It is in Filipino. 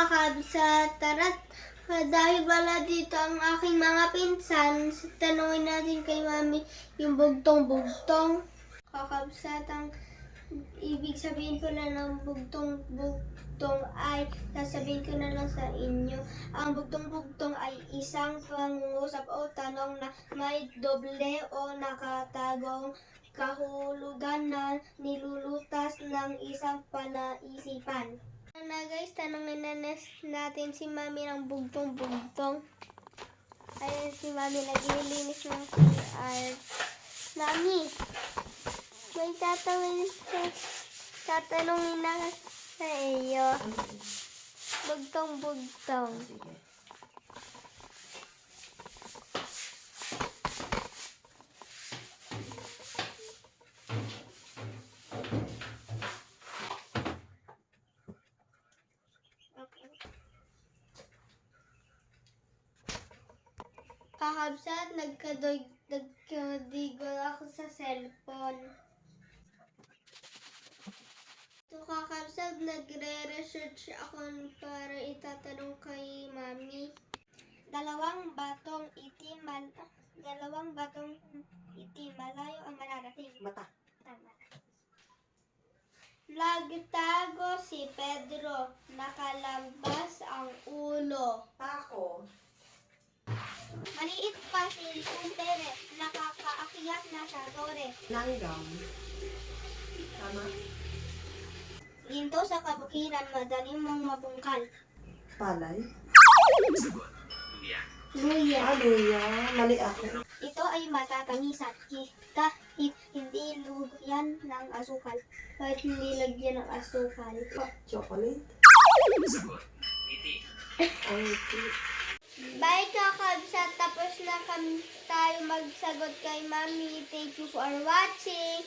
kakabsat, tara't dahil wala dito ang aking mga pinsan, tanungin natin kay Mami yung bugtong-bugtong. Kakabsat, ang ibig sabihin ko na ng bugtong-bugtong ay sasabihin ko na lang sa inyo. Ang bugtong-bugtong ay isang pangungusap o tanong na may doble o nakatagong kahulugan na nilulutas ng isang panaisipan. Na guys, tanongin na natin si Mami ng bugtong-bugtong. Ayan si Mami, naglilinis ng CR. Mami, may tatanungin na sa iyo. Bugtong-bugtong. Kakabsat, nagkadigol ako sa cellphone. So, kakabsat, nagre-research ako para itatanong kay Mami. Dalawang batong itim, malayo ang mararating. Mata. Tama. Nagtago si Pedro, nakalabas ang ulo. Tako. Maliit pa si Kumpere, nakakaakyat na sa tore. Langgam. Tama. Ginto sa kabukiran, madaling mong mabungkal. Palay. Luya. Luya. Mali ako. Ito ay matatamis at kahit hindi lugyan ng asukal. Kahit hindi lagyan ng asukal. Chocolate. Ay, Bye kakabsat, tapos na kami tayo magsagot kay Mami. Thank you for watching.